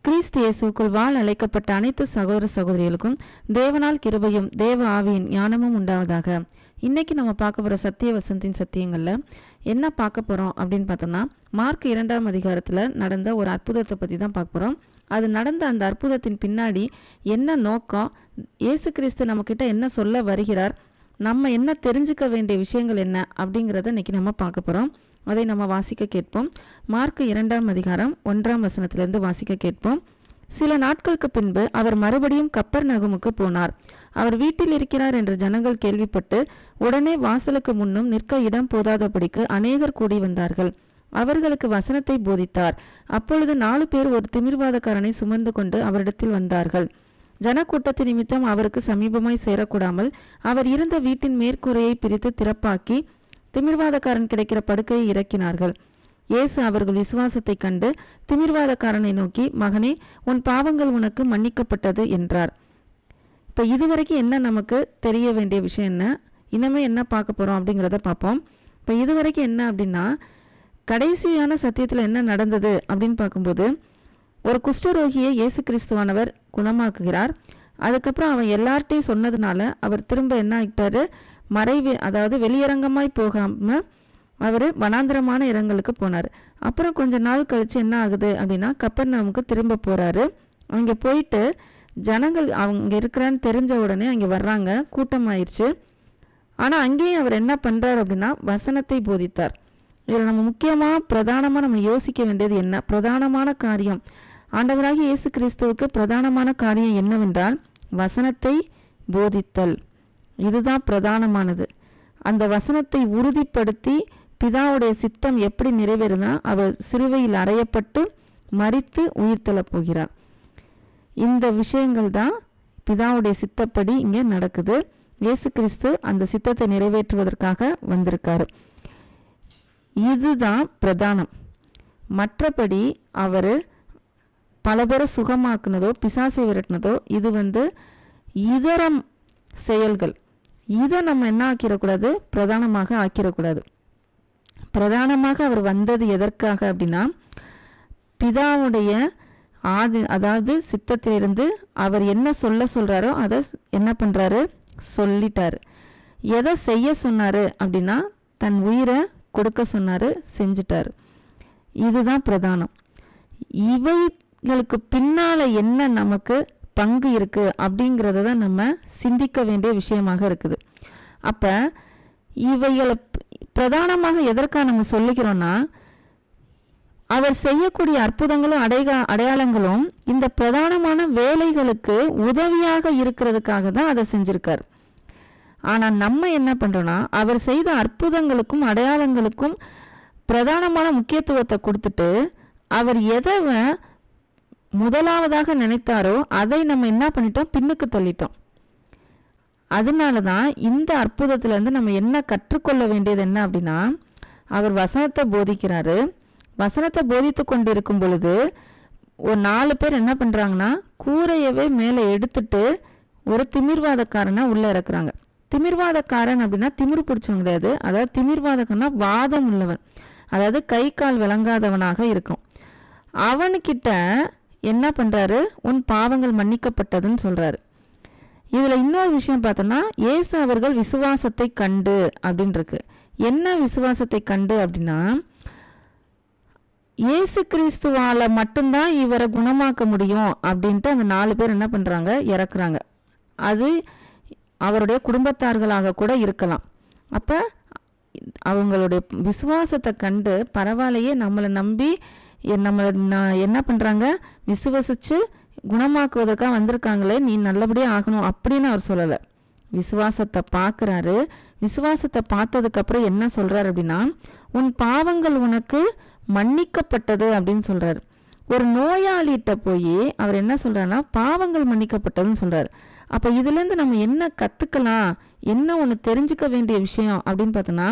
கிறிஸ்து இயேசுக்குள் வாழ அழைக்கப்பட்ட அனைத்து சகோதர சகோதரிகளுக்கும் தேவனால் கிருபையும் தேவ ஆவியின் ஞானமும் உண்டாவதாக. இன்னைக்கு நம்ம பார்க்க போகிற சத்திய வசனத்தின் சத்தியங்களில் என்ன பார்க்க போகிறோம் அப்படின்னு பார்த்தோம்னா, மார்க் 2ஆம் அதிகாரத்தில் நடந்த ஒரு அற்புதத்தை பற்றி தான் பார்க்க போகிறோம். அது நடந்த அந்த அற்புதத்தின் பின்னாடி என்ன நோக்கம், இயேசு கிறிஸ்து நம்மக்கிட்ட என்ன சொல்ல வருகிறார், நம்ம என்ன தெரிஞ்சுக்க வேண்டிய விஷயங்கள் என்ன அப்படிங்கிறத இன்னைக்கு நம்ம பார்க்க போகிறோம். அதை நம்ம வாசிக்க கேட்போம். மார்க் 2ஆம் அதிகாரம் 1ஆம் வசனத்திலிருந்து வாசிக்க கேட்போம். சில நாட்களுக்கு பின்பு அவர் மறுபடியும் கப்பர்நகமுக்கு போனார். அவர் வீட்டில் இருக்கிறார் என்று ஜனங்கள் கேள்விப்பட்டு உடனே வாசலுக்கு முன்னும் நிற்க இடம் போதாதபடிக்கு அநேகர் கூடி வந்தார்கள். அவர்களுக்கு வசனத்தை போதித்தார். அப்பொழுது 4 பேர் ஒரு திமிர்வாதக்காரனை சுமந்து கொண்டு அவரிடத்தில் வந்தார்கள். ஜனக்கூட்டத்து நிமித்தம் அவருக்கு சமீபமாய் சேரக்கூடாமல் அவர் இருந்த வீட்டின் மேற்கூரையை பிரித்து திறப்பாக்கி திமிர்வாதக்காரன் கிடைக்கிற படுக்கையை இறக்கினார்கள். இயேசு அவர்கள் விசுவாசத்தை கண்டு திமிர்வாதக்காரனை நோக்கி, மகனே, உன் பாவங்கள் உனக்கு மன்னிக்கப்பட்டது என்றார். இப்போ இதுவரைக்கும் என்ன நமக்கு தெரிய வேண்டிய விஷயம் என்ன, இனிமே என்ன பார்க்க போகிறோம் அப்படிங்கிறத பார்ப்போம். இப்போ இதுவரைக்கும் என்ன அப்படின்னா, கடைசியான சத்தியத்தில் என்ன நடந்தது அப்படின்னு பார்க்கும்போது, ஒரு குஷ்டரோகியை இயேசு கிறிஸ்துவானவர் குணமாக்குகிறார். அதுக்கப்புறம் அவன் எல்லார்ட்டையும் சொன்னதுனால அவர் திரும்ப என்ன ஆகிட்டாரு, அதாவது வெளியரங்கமாய் போகாமல் அவர் வனாந்திரமான இடங்களுக்கு போனார். அப்புறம் கொஞ்ச நாள் கழித்து என்ன ஆகுது அப்படின்னா, கப்பர்நகமுக்கு திரும்ப போகிறாரு. அங்கே போயிட்டு ஜனங்கள் அவங்க இருக்கிறான்னு தெரிஞ்ச உடனே அங்கே வர்றாங்க, கூட்டமாயிருச்சு. ஆனால் அங்கேயும் அவர் என்ன பண்ணுறார் அப்படின்னா, வசனத்தை போதித்தார். இதில் நம்ம முக்கியமாக பிரதானமாக நம்ம யோசிக்க வேண்டியது என்ன, பிரதானமான காரியம், ஆண்டவராகிய இயேசு கிறிஸ்துவுக்கு பிரதானமான காரியம் என்னவென்றால் வசனத்தை போதித்தல். இதுதான் பிரதானமானது. அந்த வசனத்தை உறுதிப்படுத்தி பிதாவுடைய சித்தம் எப்படி நிறைவேறுதுன்னா, அவர் சிலுவையில் அறையப்பட்டு மரித்து உயிர்த்தெழப் போகிறார். இந்த விஷயங்கள் தான் பிதாவுடைய சித்தப்படி இங்கே நடக்குது. இயேசு கிறிஸ்து அந்த சித்தத்தை நிறைவேற்றுவதற்காக வந்திருக்காரு. இதுதான் பிரதானம். மற்றபடி அவர் பல பேரை சுகமாக்குனதோ பிசாசை விரட்டினதோ இது இதரம் செயல்கள். இதை நம்ம என்ன ஆக்கிடக்கூடாது, பிரதானமாக ஆக்கிடக்கூடாது. பிரதானமாக அவர் வந்தது எதற்காக அப்படின்னா, பிதாவுடைய அதாவது சித்தத்திலிருந்து அவர் என்ன சொல்றாரோ அதை என்ன பண்ணுறாரு, சொல்லிட்டாரு. எதை செய்ய சொன்னார் அப்படின்னா, தன் உயிரை கொடுக்க சொன்னார், செஞ்சிட்டார். இதுதான் பிரதானம். இவைகளுக்கு பின்னால் என்ன நமக்கு பங்கு இருக்குது அப்படிங்கிறத தான் நம்ம சிந்திக்க வேண்டிய விஷயமாக இருக்குது. அப்போ இவைகளை பிரதானமாக எதற்காக நம்ம சொல்லிக்கிறோன்னா, அவர் செய்யக்கூடிய அற்புதங்களும் அடையாளங்களும் இந்த பிரதானமான வேலைகளுக்கு உதவியாக இருக்கிறதுக்காக தான் அதை செஞ்சிருக்கார். ஆனால் நம்ம என்ன பண்ணுறோன்னா, அவர் செய்த அற்புதங்களுக்கும் அடையாளங்களுக்கும் பிரதானமான முக்கியத்துவத்தை கொடுத்துட்டு அவர் எதை முதலாவதாக நினைத்தாரோ அதை நம்ம என்ன பண்ணிட்டோம், பின்னுக்கு தள்ளிட்டோம். அதனால தான் இந்த அற்புதத்திலேருந்து நம்ம என்ன கற்றுக்கொள்ள வேண்டியது என்ன அப்படின்னா, அவர் வசனத்தை போதிக்கிறாரு. வசனத்தை போதித்து கொண்டு இருக்கும் பொழுது ஒரு 4 பேர் என்ன பண்ணுறாங்கன்னா, கூரையவே மேலே எடுத்துட்டு ஒரு திமிர்வாதக்காரனை உள்ளே இறக்குறாங்க. திமிர்வாதக்காரன் அப்படின்னா திமிர் பிடிச்சவங்க கிடையாது. அதாவது திமிர்வாதக்காரனா வாதம் உள்ளவன், அதாவது கை கால் விளங்காதவனாக இருக்கும். அவனுக்கிட்ட என்ன பண்ணுறாரு, உன் பாவங்கள் மன்னிக்கப்பட்டதுன்னு சொல்கிறாரு. இதில் இன்னொரு விஷயம் பார்த்தோன்னா, இயேசு அவர்கள் விசுவாசத்தை கண்டு அப்படின்னு இருக்கு. என்ன விசுவாசத்தை கண்டு அப்படின்னா, இயேசு கிறிஸ்துவால் மட்டும்தான் இவரை குணமாக்க முடியும் அப்படின்ட்டு அந்த 4 பேர் என்ன பண்ணுறாங்க, இறக்குறாங்க. அது அவருடைய குடும்பத்தார்களாக கூட இருக்கலாம். அப்போ அவங்களுடைய விசுவாசத்தை கண்டு பரவாயில்லையே, நம்மளை நம்பி நம்மளை என்ன பண்ணுறாங்க, விசுவசித்து குணமாக்குவதற்காக வந்திருக்காங்களே, நீ நல்லபடியாக ஆகணும் அப்படின்னு அவர் சொல்லலை. விசுவாசத்தை பார்க்குறாரு. விசுவாசத்தை பார்த்ததுக்கப்புறம் என்ன சொல்கிறார் அப்படின்னா, உன் பாவங்கள் உனக்கு மன்னிக்கப்பட்டது அப்படின்னு சொல்கிறார். ஒரு நோயாளிகிட்ட போய் அவர் என்ன சொல்கிறாருன்னா, பாவங்கள் மன்னிக்கப்பட்டதுன்னு சொல்கிறார். அப்போ இதுலேருந்து நம்ம என்ன கற்றுக்கலாம், என்ன ஒன்று தெரிஞ்சுக்க வேண்டிய விஷயம் அப்படின்னு பார்த்தோன்னா,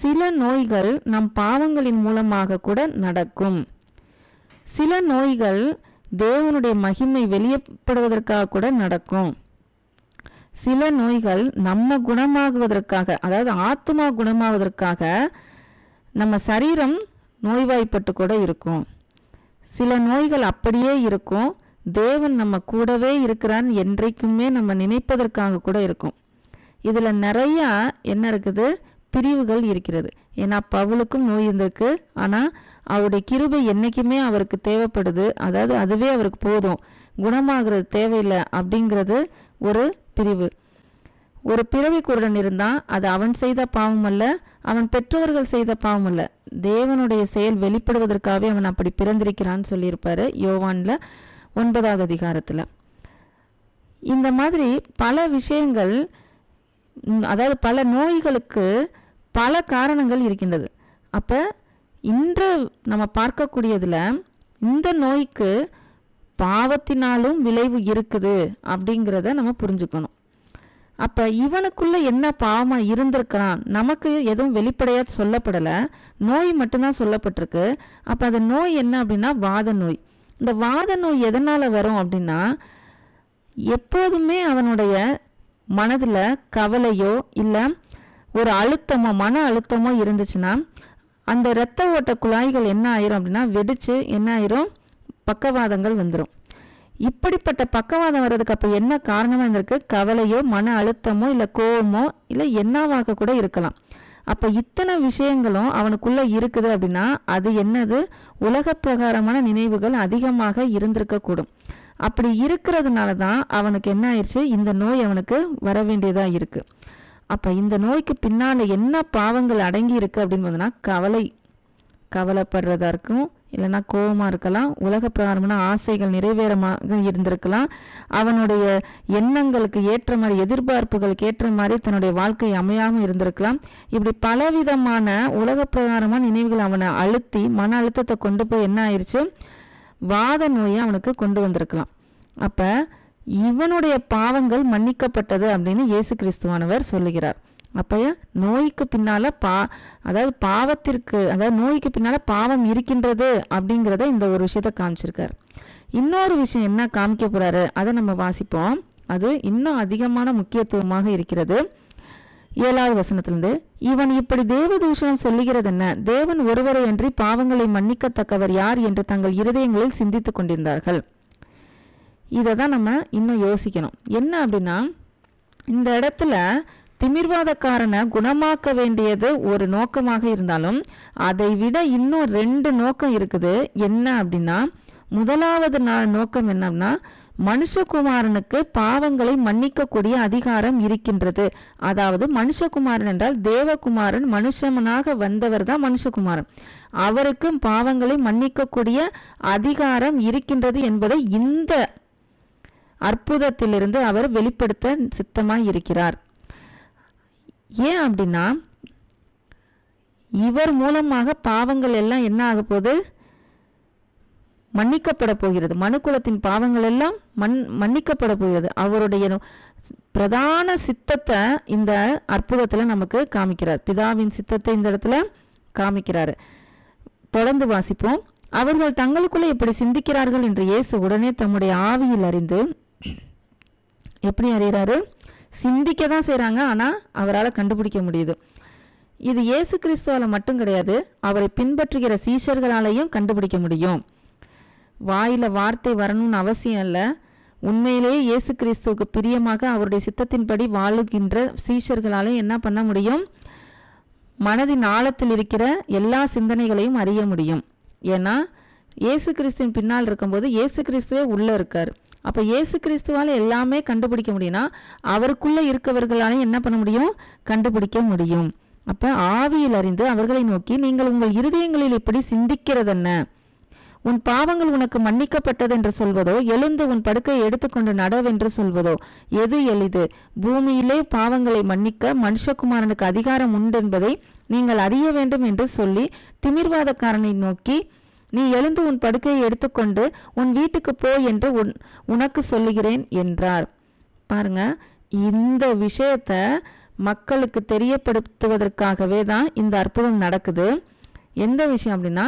சில நோய்கள் நம் பாவங்களின் மூலமாக கூட நடக்கும். சில நோய்கள் தேவனுடைய மகிமை வெளியப்படுவதற்காக கூட நடக்கும். சில நோய்கள் நம்ம குணமாகுவதற்காக, அதாவது ஆத்மா குணமாவதற்காக நம்ம சரீரம் நோய்வாய்ப்பட்டு கூட இருக்கும். சில நோய்கள் அப்படியே இருக்கும், தேவன் நம்ம கூடவே இருக்கிறான் என்றைக்குமே நம்ம நினைப்பதற்காக கூட இருக்கும். இதில் நிறையா என்ன இருக்குது, பிரிவுகள் இருக்கிறது. ஏன்னா பவுலுக்கும் நோய் இருந்திருக்கு, ஆனால் அவருடைய கிருபை என்றைக்குமே அவருக்கு தேவைப்படுது, அதாவது அதுவே அவருக்கு போதும், குணமாகிறது தேவையில்லை அப்படிங்கிறது ஒரு பிரிவு. ஒரு பிறவி குருடன் இருந்தான், அது அவன் செய்த பாவம் அல்ல, அவன் பெற்றோர்கள் செய்த பாவம் அல்ல, தேவனுடைய செயல் வெளிப்படுவதற்காகவே அவன் அப்படி பிறந்திருக்கிறான்னு சொல்லியிருப்பாரு யோவான்ல 9வது அதிகாரத்தில். இந்த மாதிரி பல விஷயங்கள், அதாவது பல நோய்களுக்கு பல காரணங்கள் இருக்கின்றது. அப்போ இன்று நம்ம பார்க்கக்கூடியதில் இந்த நோய்க்கு பாவத்தினாலும் விளைவு இருக்குது அப்படிங்கிறத நம்ம புரிஞ்சுக்கணும். அப்போ இவனுக்குள்ள என்ன பாவமாக இருந்திருக்கிறான், நமக்கு எதுவும் வெளிப்படையாக சொல்லப்படலை, நோய் மட்டும்தான் சொல்லப்பட்டிருக்கு. அப்போ அந்த நோய் என்ன அப்படின்னா வாத நோய். இந்த வாத நோய் எதனால் வரும் அப்படின்னா, எப்போதுமே அவனுடைய மனதில் கவலையோ இல்லை ஒரு அழுத்தமோ மன அழுத்தமோ இருந்துச்சுன்னா அந்த இரத்த ஓட்ட குழாய்கள் என்ன ஆயிரும் அப்படின்னா வெடித்து என்ன ஆயிரும், பக்கவாதங்கள் வந்துடும். இப்படிப்பட்ட பக்கவாதம் வர்றதுக்கு அப்போ என்ன காரணமாக இருந்திருக்கு, கவலையோ மன அழுத்தமோ இல்லை கோவமோ இல்லை என்னவாக கூட இருக்கலாம். அப்போ இத்தனை விஷயங்களும் அவனுக்குள்ளே இருக்குது அப்படின்னா அது என்னது, உலக பிரகாரமான நினைவுகள் அதிகமாக இருந்திருக்கக்கூடும். அப்படி இருக்கிறதுனால தான் அவனுக்கு என்ன ஆயிடுச்சு, இந்த நோய் அவனுக்கு வர வேண்டியதாக இருக்குது. அப்போ இந்த நோய்க்கு பின்னால் என்ன பாவங்கள் அடங்கி இருக்குது அப்படின்னு பார்த்தோன்னா, கவலைப்படுறதா இருக்கும், இல்லைன்னா கோபமாக இருக்கலாம், உலக பிரகாரமான ஆசைகள் நிறைவேறமாக இருந்திருக்கலாம், அவனுடைய எண்ணங்களுக்கு ஏற்ற மாதிரி எதிர்பார்ப்புகளுக்கு ஏற்ற மாதிரி தன்னுடைய வாழ்க்கை அமையாமல் இருந்திருக்கலாம். இப்படி பலவிதமான உலக பிரகாரமான நினைவுகள் அவனை அழுத்தி மன அழுத்தத்தை கொண்டு போய் என்ன ஆயிடுச்சு, வாத நோயை அவனுக்கு கொண்டு வந்திருக்கலாம். அப்போ இவனுடைய பாவங்கள் மன்னிக்கப்பட்டது அப்படின்னு இயேசு கிறிஸ்துவானவர் சொல்லுகிறார். அப்போ நோய்க்கு பின்னால் அதாவது பாவத்திற்கு, அதாவது நோய்க்கு பின்னால் பாவம் இருக்கின்றது அப்படிங்கிறத இந்த ஒரு விஷயத்தை காமிச்சிருக்கார். இன்னொரு விஷயம் என்ன காமிக்க போகிறாரு அதை நம்ம வாசிப்போம். அது இன்னும் அதிகமான முக்கியத்துவமாக இருக்கிறது. 7வது வசனத்திலிருந்து, இவன் இப்படி தேவதூஷணம் சொல்லுகிறது என்ன, தேவன் ஒருவரை அன்றி பாவங்களை மன்னிக்கத்தக்கவர் யார் என்று தங்கள் இருதயங்களில் சிந்தித்து கொண்டிருந்தார்கள். இதை தான் நம்ம இன்னும் யோசிக்கணும். என்ன அப்படின்னா, இந்த இடத்துல திமிர்வாதக்காரனை குணமாக்க வேண்டியது ஒரு நோக்கமாக இருந்தாலும் அதை விட இன்னும் 2 நோக்கம் இருக்குது. என்ன அப்படின்னா, முதலாவது நோக்கம் என்னன்னா, மனுஷகுமாரனுக்கு பாவங்களை மன்னிக்கக்கூடிய அதிகாரம் இருக்கின்றது. அதாவது மனுஷகுமாரன் என்றால் தேவகுமாரன், மனுஷனாக வந்தவர் தான் மனுஷகுமாரன், அவருக்கு பாவங்களை மன்னிக்கக்கூடிய அதிகாரம் இருக்கின்றது என்பதை இந்த அற்புதத்திலிருந்து அவர் வெளிப்படுத்த சித்தமாய் இருக்கிறார். ஏன் அப்படின்னா, இவர் மூலமாக பாவங்கள் எல்லாம் என்ன ஆக போகுது, மன்னிக்கப்பட போகிறது. மனுக்குலத்தின் பாவங்கள் எல்லாம் மன்னிக்கப்பட போகிறது. அவருடைய பிரதான சித்தத்தை இந்த அற்புதத்தில் நமக்கு காமிக்கிறார். பிதாவின் சித்தத்தை இந்த இடத்துல காமிக்கிறார். தொடர்ந்து வாசிப்போம். அவர்கள் தங்களுக்குள்ளே எப்படி சிந்திக்கிறார்கள் என்று இயேசு உடனே தம்முடைய ஆவியில் அறிந்து, எப்படி அறிகிறாரு, சிந்திக்க தான் செய்கிறாங்க, ஆனால் அவரால் கண்டுபிடிக்க முடியுது. இது இயேசு கிறிஸ்துவால் மட்டும் கிடையாது, அவரை பின்பற்றுகிற சீஷர்களாலையும் கண்டுபிடிக்க முடியும். வாயில் வார்த்தை வரணும்னு அவசியம் இல்லை. உண்மையிலேயே இயேசு கிறிஸ்துவுக்கு பிரியமாக அவருடைய சித்தத்தின்படி வாழுகின்ற சீஷர்களாலையும் என்ன பண்ண முடியும், மனதின் ஆழத்தில் இருக்கிற எல்லா சிந்தனைகளையும் அறிய முடியும். ஏன்னா இயேசு கிறிஸ்துவின் பின்னால் இருக்கும்போது இயேசு கிறிஸ்துவே உள்ளே இருக்கார். அப்போ இயேசு கிறிஸ்துவால் எல்லாமே கண்டுபிடிக்க முடியும்னா அவருக்குள்ளே இருக்கவர்களாலையும் என்ன பண்ண முடியும், கண்டுபிடிக்க முடியும். அப்போ ஆவியில் அறிந்து அவர்களை நோக்கி, நீங்கள் உங்கள் இருதயங்களில் இப்படி சிந்திக்கிறதென்ன, உன் பாவங்கள் உனக்கு மன்னிக்கப்பட்டது என்று சொல்வதோ, எழுந்து உன் படுக்கையை எடுத்துக்கொண்டு நடவென்று சொல்வதோ எது எளிது? பூமியிலே பாவங்களை மன்னிக்க மனுஷகுமாரனுக்கு அதிகாரம் உண்டு என்பதை நீங்கள் அறிய வேண்டும் என்று சொல்லி திமிர்வாதக்காரனை நோக்கி, நீ எழுந்து உன் படுக்கையை எடுத்துக்கொண்டு உன் வீட்டுக்கு போ என்று உனக்கு சொல்லுகிறேன் என்றார். பாருங்க, இந்த விஷயத்தை மக்களுக்கு தெரியப்படுத்துவதற்காகவே தான் இந்த அற்புதம் நடக்குது. எந்த விஷயம் அப்படின்னா,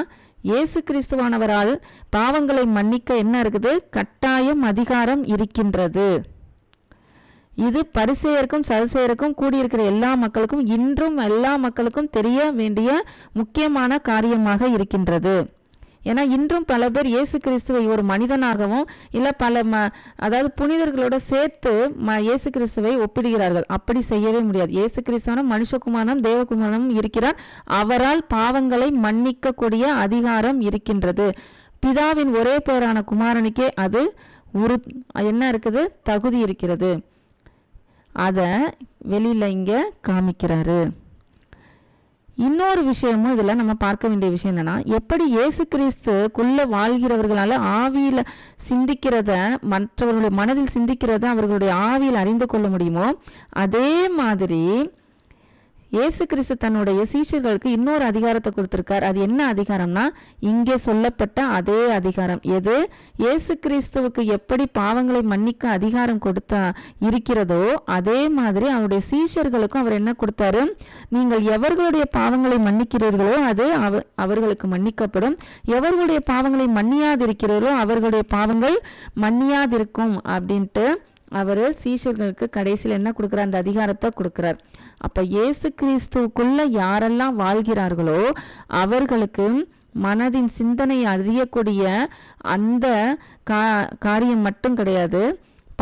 இயேசு கிறிஸ்துவானவரால் பாவங்களை மன்னிக்க என்ன இருக்குது, கட்டாயம் அதிகாரம் இருக்கின்றது. இது பரிசேயருக்கும் சதுசேயருக்கும் கூடியிருக்கிற எல்லா மக்களுக்கும், இன்றும் எல்லா மக்களுக்கும் தெரிய வேண்டிய முக்கியமான காரியமாக இருக்கின்றது. ஏன்னா இன்றும் பல பேர் இயேசு கிறிஸ்துவை ஒரு மனிதனாகவும் இல்லை பல அதாவது புனிதர்களோட சேர்த்து இயேசு கிறிஸ்துவை ஒப்பிடுகிறார்கள். அப்படி செய்யவே முடியாது. இயேசு கிறிஸ்துவான மனுஷகுமாரனும் தேவகுமாரனும் இருக்கிறார். அவரால் பாவங்களை மன்னிக்கக்கூடிய அதிகாரம் இருக்கின்றது. பிதாவின் ஒரே பேரான குமாரனுக்கே அது என்ன இருக்குது, தகுதி இருக்கிறது. அதை வெளியில இங்க காமிக்கிறாரு. இன்னொரு விஷயமும் இதில் நம்ம பார்க்க வேண்டிய விஷயம் என்னன்னா, எப்படி இயேசு கிறிஸ்துக்குள்ள வாழ்கிறவர்களால ஆவியில சிந்திக்கிறத, மற்றவர்களுடைய மனதில் சிந்திக்கிறத அவர்களுடைய ஆவியில் அறிந்து கொள்ள முடியுமோ, அதே மாதிரி இயேசு கிறிஸ்து தன்னுடைய சீஷர்களுக்கு இன்னொரு அதிகாரத்தை கொடுத்திருக்கார். அது என்ன அதிகாரம்னா, இங்கே சொல்லப்பட்ட அதே அதிகாரம். எது? இயேசு கிறிஸ்துவுக்கு எப்படி பாவங்களை மன்னிக்க அதிகாரம் கொடுத்தா இருக்கிறதோ அதே மாதிரி அவருடைய சீஷர்களுக்கும் அவர் என்ன கொடுத்தாரு, நீங்கள் எவர்களுடைய பாவங்களை மன்னிக்கிறீர்களோ அது அவர்களுக்கு மன்னிக்கப்படும், எவர்களுடைய பாவங்களை மன்னியாதிருக்கிறீர்களோ அவர்களுடைய பாவங்கள் மன்னியாதிருக்கும் அப்படின்ட்டு அவர் சீஷர்களுக்கு கடைசியில் என்ன கொடுக்குறார், அந்த அதிகாரத்தை கொடுக்கிறார். அப்ப இயேசு கிறிஸ்துவுக்குள்ள யாரெல்லாம் வாழ்கிறார்களோ அவர்களுக்கு மனதின் சிந்தனை அறியக்கூடிய அந்த காரியம் மட்டும் கிடையாது,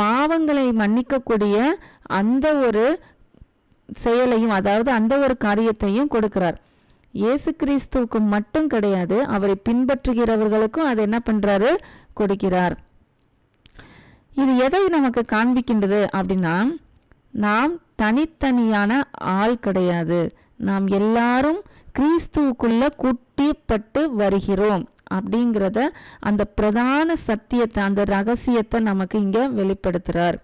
பாவங்களை மன்னிக்கக்கூடிய அந்த ஒரு செயலையும், அதாவது அந்த ஒரு காரியத்தையும் கொடுக்கிறார். இயேசு கிறிஸ்துவுக்கு மட்டும் கிடையாது, அவரை பின்பற்றுகிறவர்களுக்கும் அதை என்ன பண்றாரு, கொடுக்கிறார். இது எதை நமக்கு காண்பிக்கின்றது அப்படின்னா, நாம் தனித்தனியான ஆள் கிடையாது, நாம் எல்லாரும் கிறிஸ்துவுக்குள்ள கூட்டிப்பட்டு வருகிறோம் அப்படிங்கிறத, அந்த பிரதான சத்தியத்தை, அந்த ரகசியத்தை நமக்கு இங்க வெளிப்படுத்துறார்.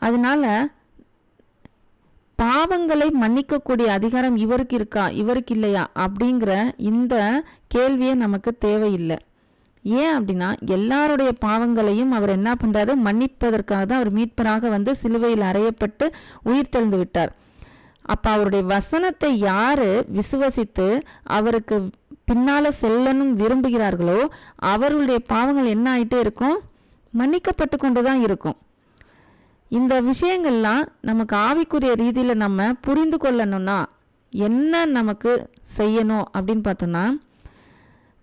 அதனால பாவங்களை மன்னிக்கக்கூடிய அதிகாரம் இவருக்கு இருக்கா, இவருக்கு இல்லையா அப்படிங்கிற இந்த கேள்வியே நமக்கு தேவையில்லை. ஏன் அப்படின்னா, எல்லாருடைய பாவங்களையும் அவர் என்ன பண்றாரு, மன்னிப்பதற்காக தான் அவர் மீட்பராக வந்து சிலுவையில் அறையப்பட்டு உயிர் தெழுந்து விட்டார். அப்ப அவருடைய வசனத்தை யாரு விசுவசித்து அவருக்கு பின்னால செல்லணும் விரும்புகிறார்களோ அவர்களுடைய பாவங்கள் என்ன ஆயிட்டே இருக்கும், மன்னிக்கப்பட்டு கொண்டுதான் இருக்கும். இந்த விஷயங்கள்லாம் நமக்கு ஆவிக்குரிய ரீதியில நம்ம புரிந்து கொள்ளணும்னா என்ன நமக்கு செய்யணும் அப்படின்னு பார்த்தோம்னா,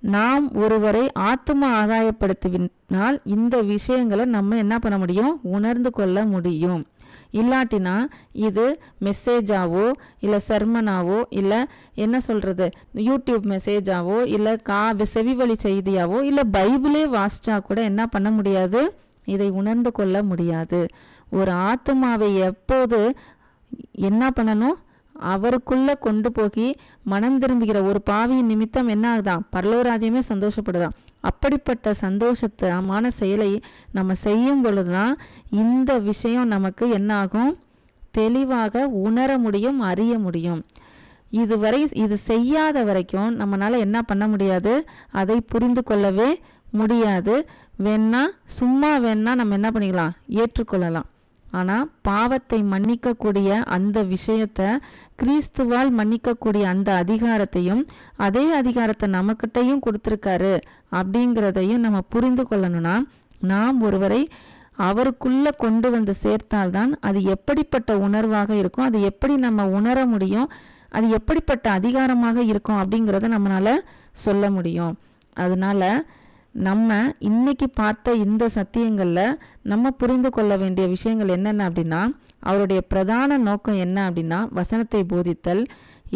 நாம் ஒருவரை ஆத்ம ஆதாயப்படுத்தினால் இந்த விஷயங்களை நம்ம என்ன பண்ண முடியும், உணர்ந்து கொள்ள முடியும். இல்லாட்டினா இது மெசேஜாவோ இல்லை சர்மனாவோ இல்லை என்ன சொல்கிறது யூடியூப் மெசேஜாவோ இல்லை செவி வழி செய்தியாவோ இல்லை பைபிளே வாசிச்சா கூட என்ன பண்ண முடியாது, இதை உணர்ந்து கொள்ள முடியாது. ஒரு ஆத்மாவை எப்போது என்ன பண்ணணும், அவருக்குள்ள கொண்டு போகி மனம் திரும்புகிற ஒரு பாவியின் நிமித்தம் என்ன ஆகுதான், பரலோராஜ்யமே சந்தோஷப்படுதான். அப்படிப்பட்ட சந்தோஷமான செயலை நம்ம செய்யும் பொழுதுதான் இந்த விஷயம் நமக்கு என்ன ஆகும், தெளிவாக உணர முடியும், அறிய முடியும். இது செய்யாத வரைக்கும் நம்மளால என்ன பண்ண முடியாது, அதை புரிந்து கொள்ளவே முடியாது. சும்மா நம்ம என்ன பண்ணிக்கலாம், ஏற்றுக்கொள்ளலாம். ஆனால் பாவத்தை மன்னிக்கக்கூடிய அந்த விஷயத்தை, கிறிஸ்துவால் மன்னிக்கக்கூடிய அந்த அதிகாரத்தையும், அதே அதிகாரத்தை நமக்கிட்டையும் கொடுத்துருக்காரு அப்படிங்கிறதையும் நம்ம புரிந்து கொள்ளணும்னா, நாம் ஒருவரை அவருக்குள்ள கொண்டு வந்து சேர்த்தால்தான் அது எப்படிப்பட்ட உணர்வாக இருக்கும், அது எப்படி நம்ம உணர முடியும், அது எப்படிப்பட்ட அதிகாரமாக இருக்கும் அப்படிங்கிறத நம்மளால சொல்ல முடியும். அதனால நம்ம இன்னைக்கு பார்த்த இந்த சத்தியங்களில் நம்ம புரிந்து கொள்ள வேண்டிய விஷயங்கள் என்னென்ன அப்படின்னா, அவருடைய பிரதான நோக்கம் என்ன அப்படின்னா வசனத்தை போதித்தல்.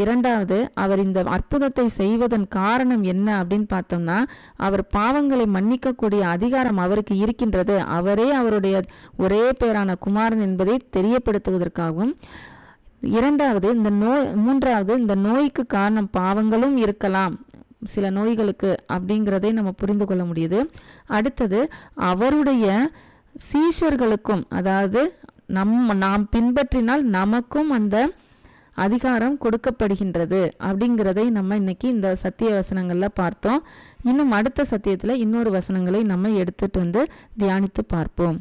இரண்டாவது, அவர் இந்த அற்புதத்தை செய்வதன் காரணம் என்ன அப்படின்னு பார்த்தோம்னா, அவர் பாவங்களை மன்னிக்கக்கூடிய அதிகாரம் அவருக்கு இருக்கின்றது, அவரே அவருடைய ஒரே பேரான குமாரன் என்பதை தெரியப்படுத்துவதற்காகவும். மூன்றாவது இந்த நோய்க்கு காரணம் பாவங்களும் இருக்கலாம், சில நோய்களுக்கு அப்படிங்கிறதை நம்ம புரிந்து கொள்ள முடியுது. அடுத்தது, அவருடைய சீஷர்களுக்கும், அதாவது நாம் பின்பற்றினால் நமக்கும் அந்த அதிகாரம் கொடுக்கப்படுகின்றது அப்படிங்கிறதை நம்ம இன்னைக்கு இந்த சத்திய வசனங்கள்ல பார்த்தோம். இன்னும் அடுத்த சத்தியத்தில் இன்னொரு வசனங்களை நம்ம எடுத்துட்டு வந்து தியானித்து பார்ப்போம்.